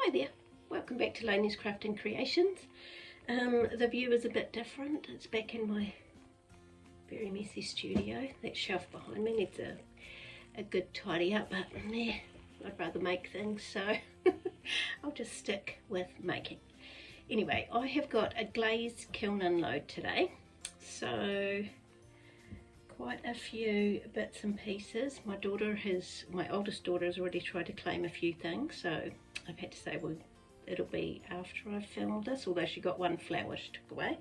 Hi there, welcome back to Lainey's Crafting Creations. The view is a bit different. It's back in my very messy studio. That shelf behind me needs a good tidy up, but yeah, I'd rather make things, so I'll just stick with making. Anyway, I have got a glaze kiln unload today, so quite a few bits and pieces. My oldest daughter has already tried to claim a few things, so I've had to say, well, it'll be after I've filmed this, although she got one flower she took away.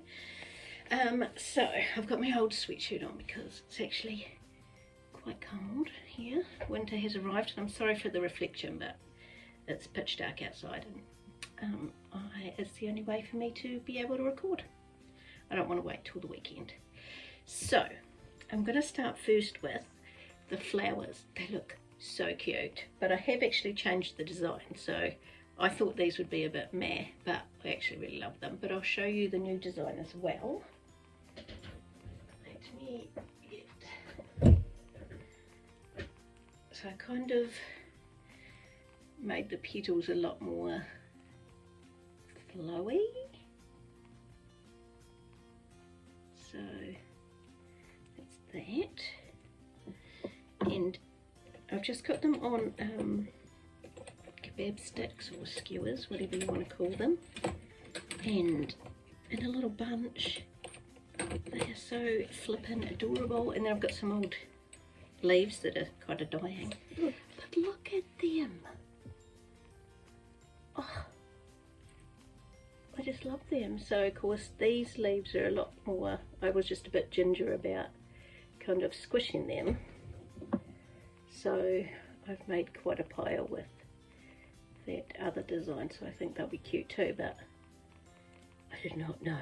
So I've got my old sweatshirt on because it's actually quite cold here. Winter has arrived, and I'm sorry for the reflection, but it's pitch dark outside, and it's the only way for me to be able to record. I don't want to wait till the weekend. So I'm going to start first with the flowers. They look so cute, but I have actually changed the design, so I thought these would be a bit meh, but I actually really love them. But I'll show you the new design as well. Let me get... So I kind of made the petals a lot more flowy, so that's that. And I've just got them on kebab sticks or skewers, whatever you want to call them, and in a little bunch. They are so flippin' adorable, and then I've got some old leaves that are kind of dying, but look at them. Oh, I just love them. So of course these leaves are a lot more, I was just a bit ginger about kind of squishing them, so I've made quite a pile with that other design, so I think they'll be cute too, but I did not know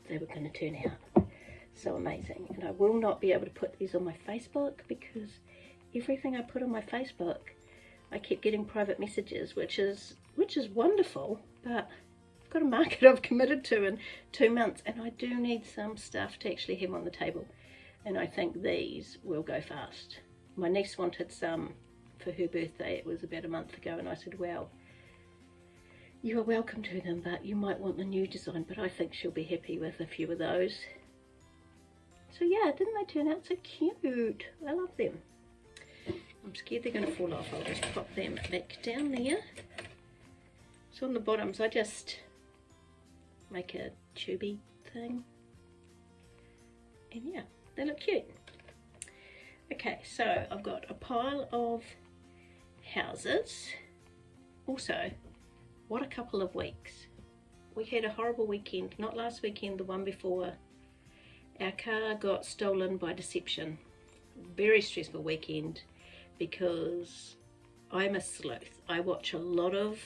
they were going to turn out so amazing. And I will not be able to put these on my Facebook, because everything I put on my Facebook I keep getting private messages, which is wonderful, but I've got a market I've committed to in 2 months, and I do need some stuff to actually have on the table, and I think these will go fast. My niece wanted some for her birthday. It was about a month ago, and I said, well, you are welcome to them, but you might want the new design, but I think she'll be happy with a few of those. So yeah, didn't they turn out so cute? I love them. I'm scared they're going to fall off. I'll just pop them back down there. So on the bottoms I just make a tubey thing, and yeah, they look cute. Okay, so I've got a pile of houses. Also, what a couple of weeks. We had a horrible weekend, not last weekend, the one before. Our car got stolen by deception. Very stressful weekend, because I'm a sleuth. I watch a lot of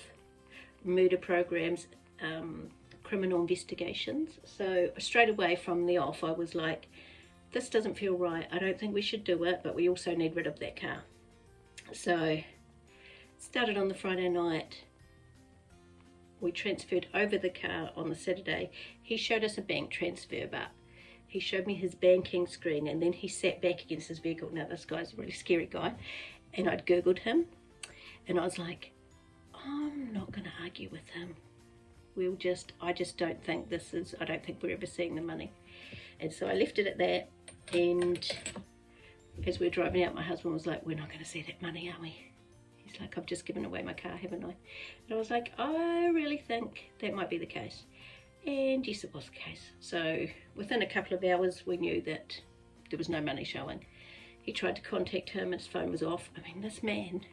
murder programs, criminal investigations, so straight away from the off I was like, this doesn't feel right, I don't think we should do it, but we also need rid of that car. So started on the Friday night. We transferred over the car on the Saturday. He showed us a bank transfer, but he showed me his banking screen, and then he sat back against his vehicle. Now this guy's a really scary guy, and I'd googled him, and I was like, I'm not going to argue with him. I just don't think I don't think we're ever seeing the money. And so I left it at that, and as we were driving out, my husband was like, we're not going to see that money, are we? He's like, I've just given away my car, haven't I? And I was like, I really think that might be the case. And yes, it was the case. So within a couple of hours we knew that there was no money showing. He tried to contact him, his phone was off. I mean, this man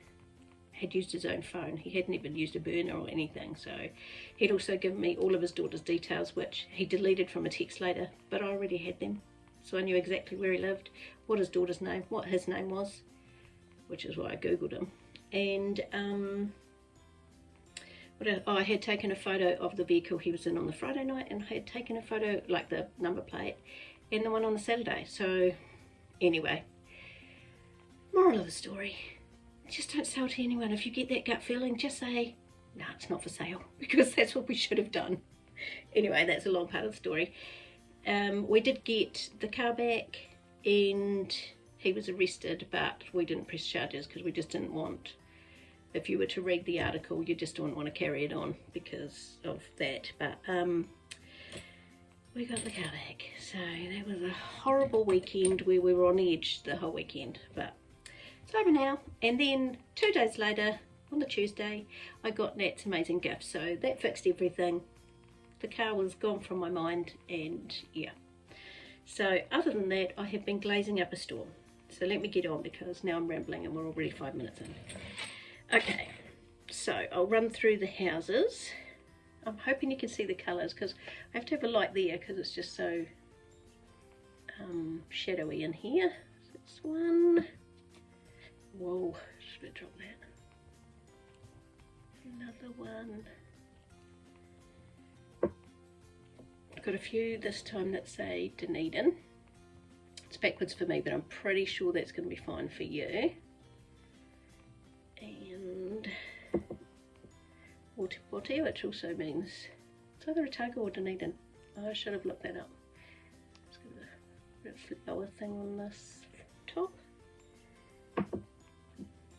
had used his own phone. He hadn't even used a burner or anything. So he'd also given me all of his daughter's details, which he deleted from a text later, but I already had them. So I knew exactly where he lived, what his daughter's name, what his name was, which is why I googled him. And I had taken a photo of the vehicle he was in on the Friday night, and I had taken a photo, like the number plate, and the one on the Saturday. So anyway, moral of the story, just don't sell to anyone. If you get that gut feeling, just say, no, it's not for sale, because that's what we should have done. Anyway, that's a long part of the story. We did get the car back, and he was arrested, but we didn't press charges because we just didn't want if you were to read the article, you just don't want to carry it on because of that. But we got the car back, so that was a horrible weekend where we were on edge the whole weekend, but it's over now. And then 2 days later, on the Tuesday, I got Nat's amazing gift, so that fixed everything. The car was gone from my mind, and yeah. So other than that, I have been glazing up a storm. So let me get on because now I'm rambling and we're already 5 minutes in. Okay, so I'll run through the houses. I'm hoping you can see the colours because I have to have a light there because it's just so shadowy in here. This one. Whoa, should I drop that? Another one. I've got a few this time that say Dunedin. It's backwards for me, but I'm pretty sure that's going to be fine for you. And Pottery, which also means it's either Otago or Dunedin. Oh, I should have looked that up. Let's get a flower thing on this top.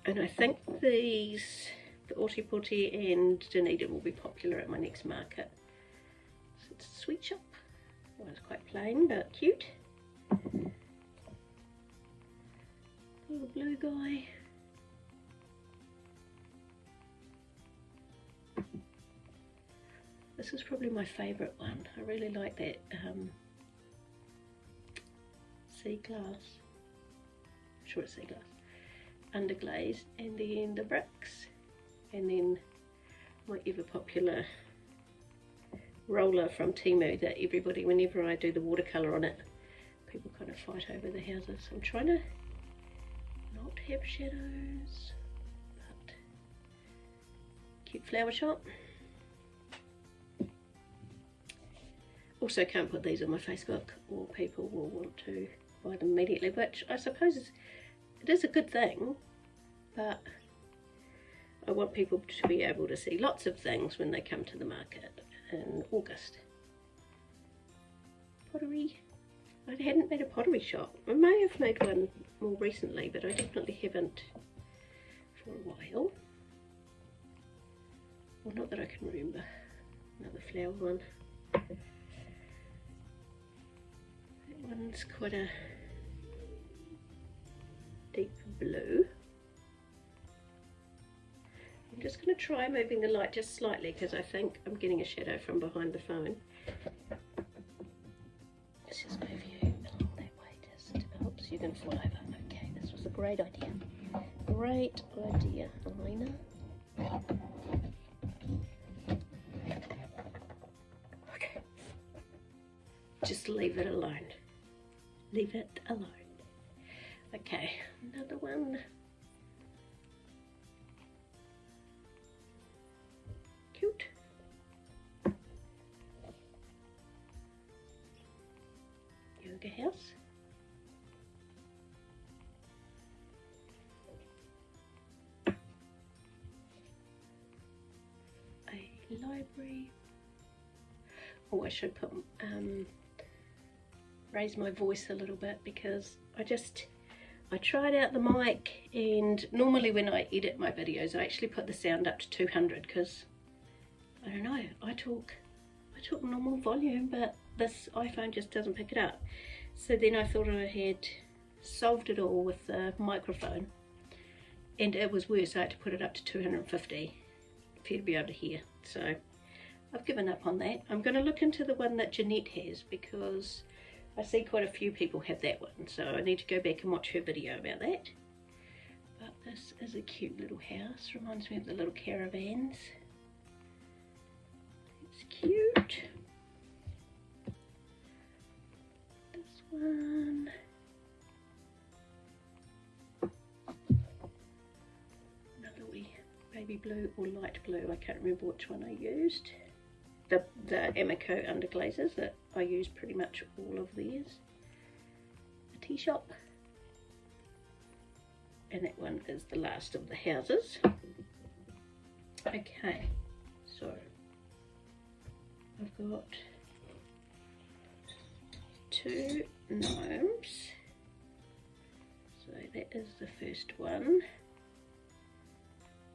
And I think these, the Pottery and Dunedin, will be popular at my next market. So it's a sweet shop. Well, it's quite plain but cute. Little blue guy. This is probably my favourite one. I really like that sea glass. I'm sure it's sea glass. Underglaze, and then the bricks, and then my ever popular roller from Timu that everybody, whenever I do the watercolour on it, people kind of fight over the houses. I'm trying to not have shadows, but cute flower shop. Also can't put these on my Facebook or people will want to buy them immediately, which I suppose it is a good thing, but I want people to be able to see lots of things when they come to the market in August. Pottery. I hadn't made a pottery shop. I may have made one more recently, but I definitely haven't for a while. Well, not that I can remember. Another flower one. That one's quite a deep blue. I'm just going to try moving the light just slightly because I think I'm getting a shadow from behind the phone. Let's just move you along that way, just oops, you're going to fall over. Okay, this was a great idea. Great idea, Elena. Okay. Just leave it alone. Leave it alone. Okay, another one. Cute. Yoga house. A library. Oh, I should put raise my voice a little bit because I tried out the mic, and normally when I edit my videos I actually put the sound up to 200 because I don't know, I talk normal volume, but this iPhone just doesn't pick it up. So then I thought I had solved it all with the microphone, and it was worse. I had to put it up to 250 for you to be able to hear. So I've given up on that. I'm going to look into the one that Jeanette has because I see quite a few people have that one, so I need to go back and watch her video about that. But this is a cute little house, reminds me of the little caravans. It's cute. This one. Another wee baby blue or light blue, I can't remember which one I used. The Amico underglazes that I use pretty much all of these. A tea shop. And that one is the last of the houses. Okay, so I've got 2 gnomes. So that is the first one.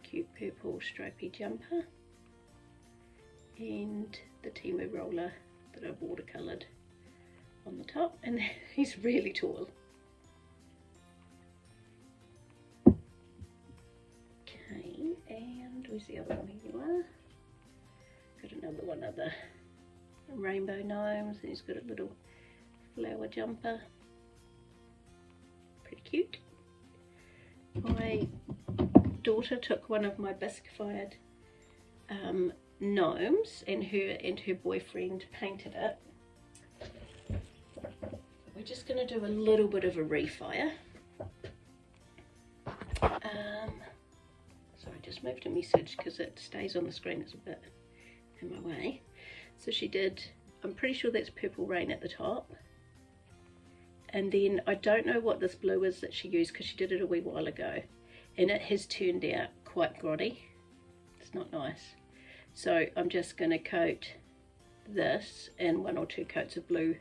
cute purple stripy jumper, and the Timu roller that I've watercoloured on the top, and he's really tall. Okay, and where's the other one? Here you are. Got another one of the rainbow gnomes, and he's got a little flower jumper. Pretty cute. My daughter took one of my bisque-fired gnomes, and her boyfriend painted it. We're just going to do a little bit of a refire. So I just moved a message because it stays on the screen, it's a bit in my way. So she did, I'm pretty sure that's Purple Rain at the top. And then I don't know what this blue is that she used because she did it a wee while ago. And it has turned out quite grotty. It's not nice. So I'm just going to coat this in 1 or 2 coats of blue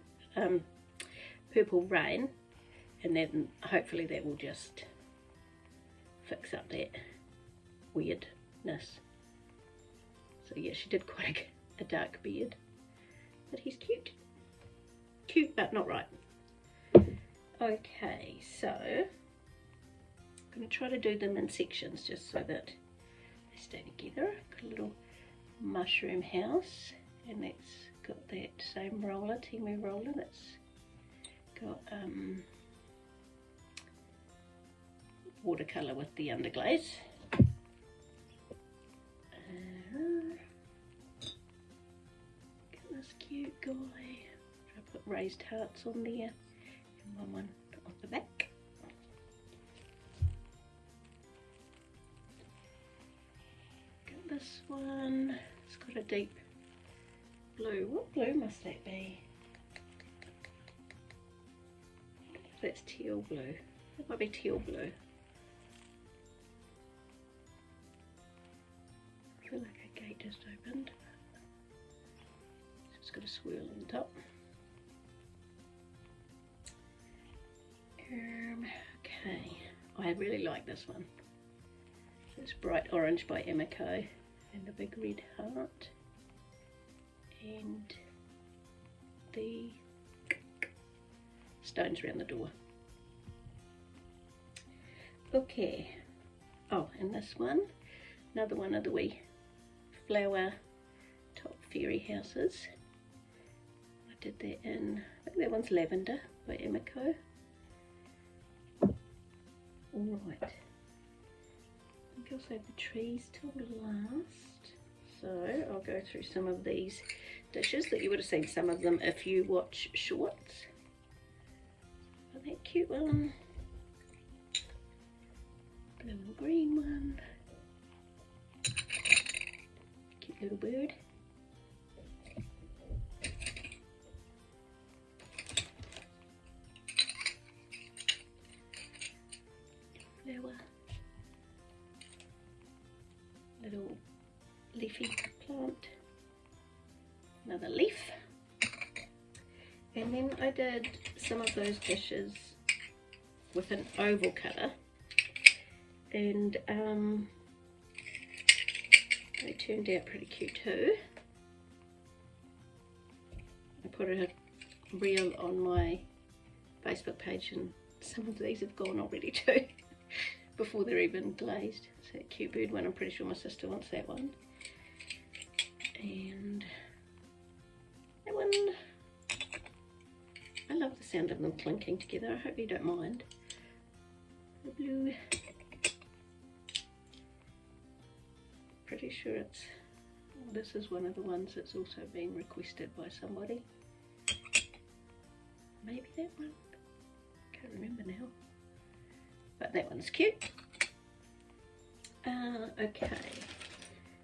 Purple Rain, and then hopefully that will just fix up that weirdness. So yeah, she did quite a dark beard, but he's cute. Cute but not right. Okay, so I'm going to try to do them in sections just so that they stay together. Got a little mushroom house, and that's got that same roller, Timu roller, that's got watercolour with the underglaze. Got this cute guy. I put raised hearts on there, and one on the back. Got this one. It's got a deep blue. What blue must that be? That's teal blue. That might be teal blue. I feel like a gate just opened. So it's got a swirl on the top. Okay, I really like this one. So it's Bright Orange by Emiko, and the big red heart, and the stones around the door. Okay, oh, and this one, another one of the wee flower top fairy houses. I did that in, I think that one's Lavender by Emiko. Alright, I think I'll save the trees till last. So I'll go through some of these dishes that you would have seen some of them if you watch shorts. Oh, that cute one. Blue and green one. Cute little bird. Flower. Little leafy plant. Another leaf. And then I did some of those dishes with an oval cutter, and they turned out pretty cute too. I put a reel on my Facebook page, and some of these have gone already too before they're even glazed. It's that cute bird one. I'm pretty sure my sister wants that one. And that one, I love the sound of them clinking together. I hope you don't mind. The blue, pretty sure it's, well, this is one of the ones that's also been requested by somebody. Maybe that one, can't remember now, but that one's cute. Okay,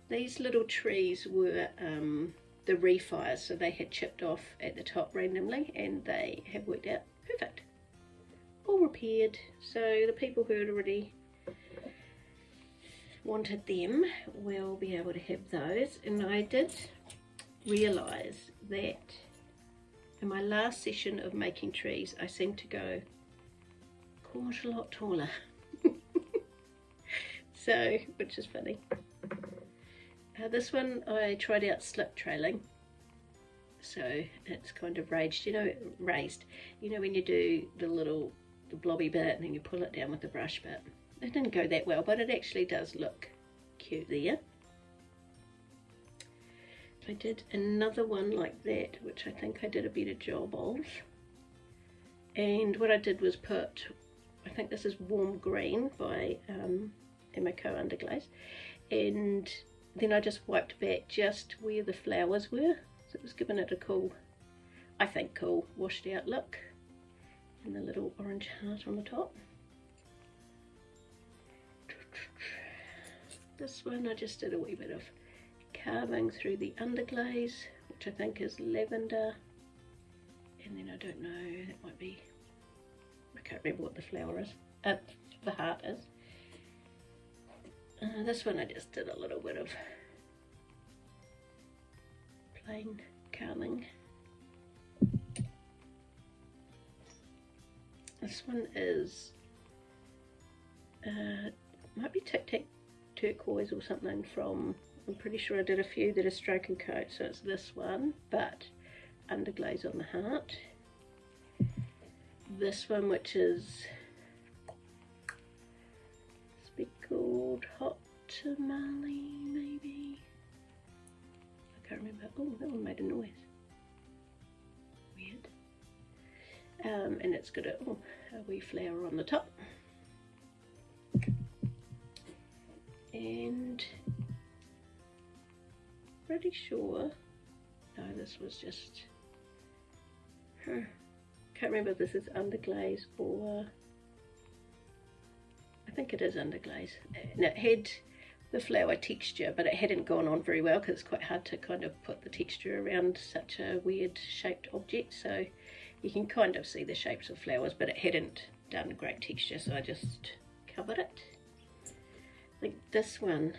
these little trees were the refires, so they had chipped off at the top randomly, and they have worked out perfect, all repaired. So the people who had already wanted them will be able to have those. And I did realise that in my last session of making trees I seemed to go quite a lot taller. so, which is funny. This one I tried out slip trailing, so it's kind of raised, you know, when you do the blobby bit and then you pull it down with the brush bit. It didn't go that well, but it actually does look cute there. I did another one like that, which I think I did a better job of. And what I did was put, I think this is Warm Green by Emiko Underglaze, and then I just wiped back just where the flowers were, so it was giving it a cool, I think cool, washed out look, and the little orange heart on the top. This one I just did a wee bit of carving through the underglaze, which I think is lavender, and then I don't know, that might be, I can't remember what the flower is, the heart is. This one I just did a little bit of plain carving. This one is, might be Tic Tac Turquoise or something from, I'm pretty sure I did a few that are stroke and coat, so it's this one, but underglaze on the heart. This one, which is speckled hot tamale, maybe, I can't remember. Oh, that one made a noise, weird. And it's got a wee flower on the top, and pretty sure, no, this was just, can't remember if this is underglaze or, I think it is underglaze, and it had the flower texture, but it hadn't gone on very well because it's quite hard to kind of put the texture around such a weird shaped object, so you can kind of see the shapes of flowers, but it hadn't done great texture, so I just covered it. I think this one,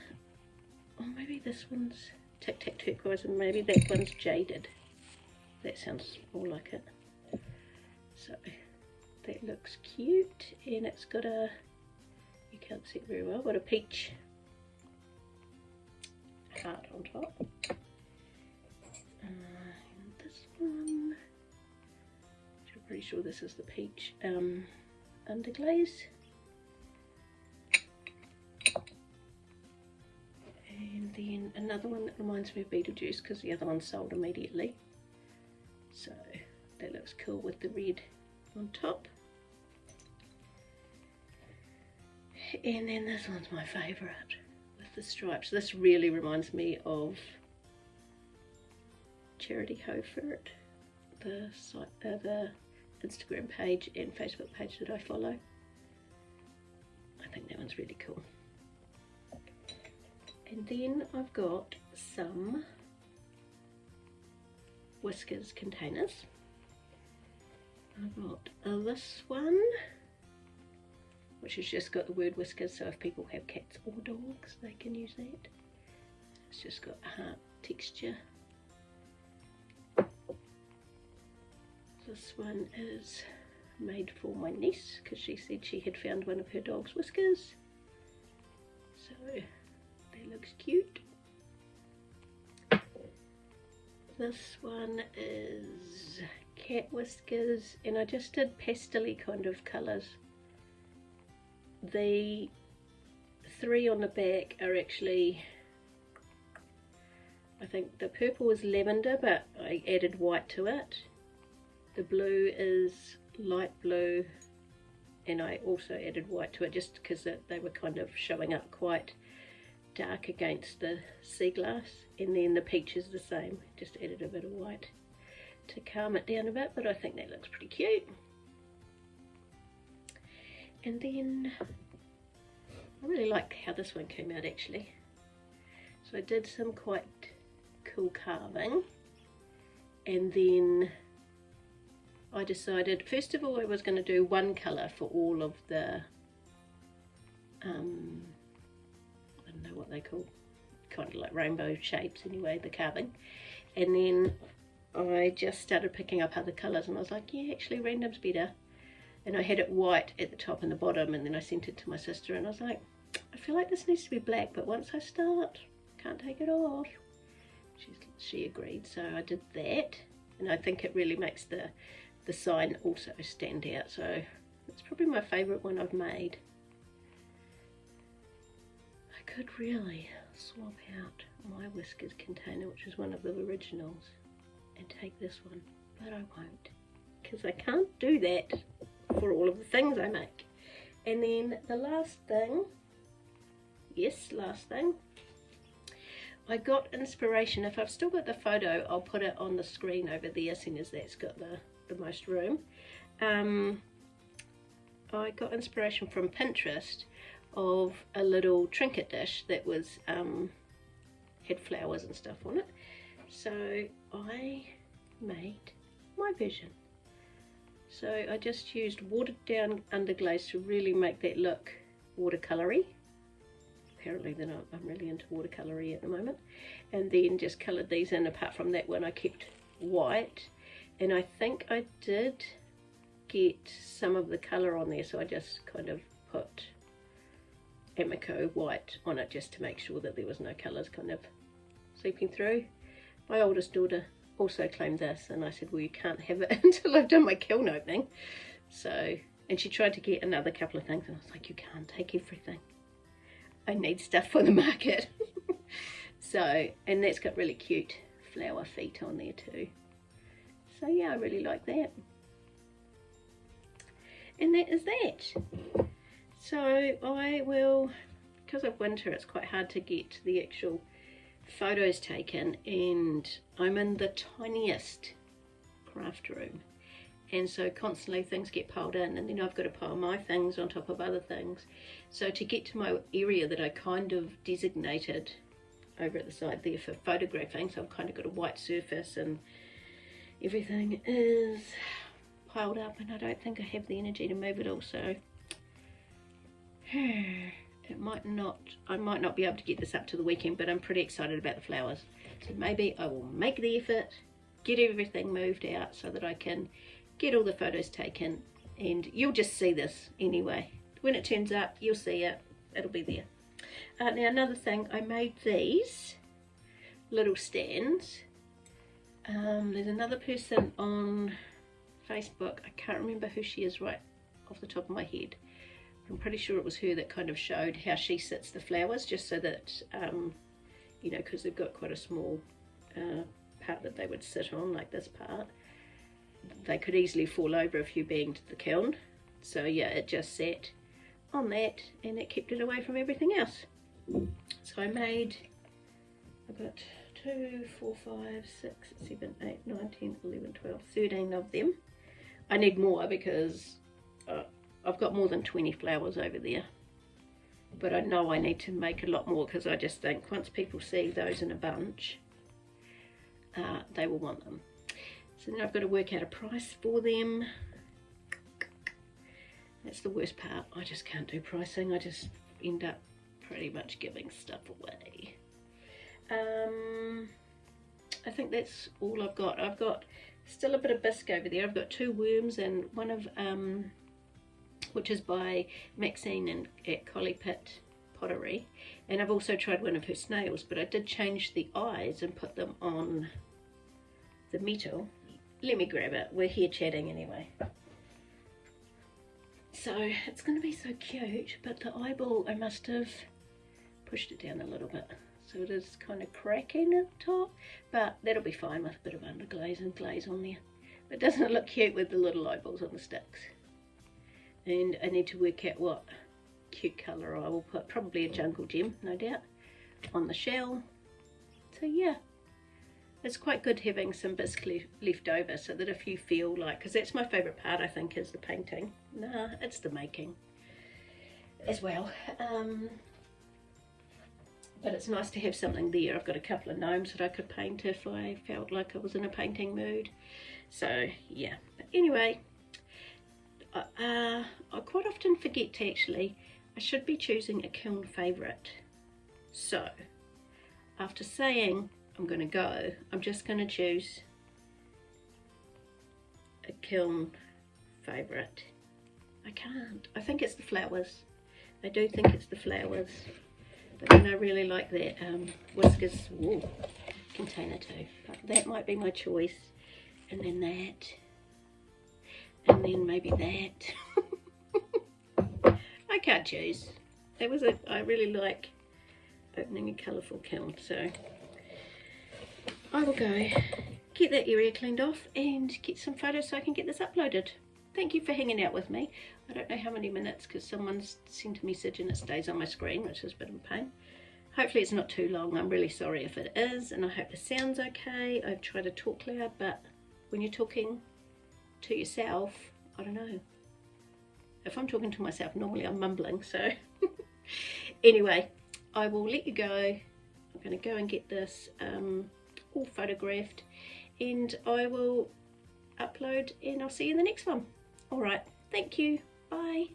or maybe this one's Tic Tac Turquoise, and maybe that one's Jaded. That sounds more like it. So that looks cute, and it's got a, you can't see it very well, but a peach heart on top. And this one, which I'm pretty sure this is the peach underglaze. And then another one that reminds me of Beetlejuice, because the other one sold immediately. So that looks cool with the red on top. And then this one's my favourite with the stripes. This really reminds me of Charity Hofert, the Instagram page and Facebook page that I follow. I think that one's really cool. And then I've got some whiskers containers. I've got this one, which has just got the word whiskers, so if people have cats or dogs they can use that. It's just got a heart texture. This one is made for my niece because she said she had found one of her dog's whiskers, so that looks cute. This one is cat whiskers, and I just did pastel-y kind of colours. The three on the back are actually, I think the purple is lavender, but I added white to it. The blue is light blue, and I also added white to it just because they were kind of showing up quite dark against the sea glass. And then the peach is the same, just added a bit of white to calm it down a bit, but I think that looks pretty cute. And then I really like how this one came out actually. So I did some quite cool carving, and then I decided first of all I was going to do one colour for all of the I don't know what they call, kind of like rainbow shapes anyway, the carving, and then I just started picking up other colours, and I was like, yeah, actually random's better. And I had it white at the top and the bottom, and then I sent it to my sister and I was like, I feel like this needs to be black, but once I start, can't take it off. She agreed, so I did that, and I think it really makes the sign also stand out, so it's probably my favourite one I've made. I could really swap out my whiskers container, which is one of the originals, and take this one, but I won't, because I can't do that for all of the things I make. And then the last thing, I got inspiration. If I've still got the photo, I'll put it on the screen over there, seeing as that's got the most room. I got inspiration from Pinterest of a little trinket dish that was had flowers and stuff on it, so I made my version. So I just used watered down underglaze to really make that look watercolory. Apparently then I'm really into watercolory at the moment, and then just coloured these in. Apart from that one I kept white, and I think I did get some of the colour on there, so I just kind of put Amico white on it just to make sure that there was no colours kind of seeping through. My oldest daughter also claimed this, and I said, well, you can't have it until I've done my kiln opening. So, and she tried to get another couple of things, and I was like, you can't take everything. I need stuff for the market. So, and that's got really cute flower feet on there too. So yeah, I really like that. And that is that. So I will, because of winter it's quite hard to get the actual photos taken, and I'm in the tiniest craft room, and so constantly things get piled in, and then I've got to pile my things on top of other things. So to get to my area that I kind of designated over at the side there for photographing, so I've kind of got a white surface and everything is piled up, and I don't think I have the energy to move it all, so it might not, I might not be able to get this up to the weekend, but I'm pretty excited about the flowers. So maybe I will make the effort, get everything moved out so that I can get all the photos taken, and you'll just see this anyway. When it turns up, you'll see it, it'll be there. Now another thing, I made these little stands. There's another person on Facebook, I can't remember who she is right off the top of my head. I'm pretty sure it was her that kind of showed how she sits the flowers, just so that, you know, because they've got quite a small part that they would sit on, like this part. They could easily fall over if you banged the kiln. So yeah, it just sat on that, and it kept it away from everything else. So I made, I've got 2, 4, 5, 6, 7, 8, 9, 10, 11, 12, 13 of them. I need more because I've got more than 20 flowers over there, but I know I need to make a lot more, because I just think once people see those in a bunch, they will want them. So then I've got to work out a price for them. That's the worst part, I just can't do pricing. I just end up pretty much giving stuff away. I think that's all I've got. I've got still a bit of bisque over there. I've got 2 worms and one of which is by Maxine and at Collie Pit Pottery, and I've also tried one of her snails, but I did change the eyes and put them on the metal. Let me grab it, we're here chatting anyway. So it's going to be so cute, but the eyeball, I must have pushed it down a little bit, so it is kind of cracking at the top, but that'll be fine with a bit of underglaze and glaze on there. But doesn't it look cute with the little eyeballs on the sticks? And I need to work out what cute colour I will put, probably a jungle gem, no doubt, on the shell. So yeah, it's quite good having some bisque left over, so that if you feel like, because that's my favourite part I think, is the painting. Nah, it's the making as well. But it's nice to have something there. I've got a couple of gnomes that I could paint if I felt like I was in a painting mood. So yeah, but anyway, I quite often forget to actually, I should be choosing a kiln favourite. So after saying I'm going to go, I'm just going to choose a kiln favourite. I can't. I think it's the flowers. I do think it's the flowers, but then I really like that whiskers container too. But that might be my choice. And then that. And then maybe that. I can't choose. That was it. I really like opening a colourful kiln, so I will go get that area cleaned off and get some photos so I can get this uploaded. Thank you for hanging out with me. I don't know how many minutes because someone's sent a message and it stays on my screen, which is a bit of a pain. Hopefully it's not too long. I'm really sorry if it is, and I hope the sound's okay. I've tried to talk loud, but when you're talking to yourself, I don't know. If I'm talking to myself, normally I'm mumbling, so anyway, I will let you go. I'm going to go and get this all photographed, and I will upload, and I'll see you in the next one. Alright, thank you. Bye.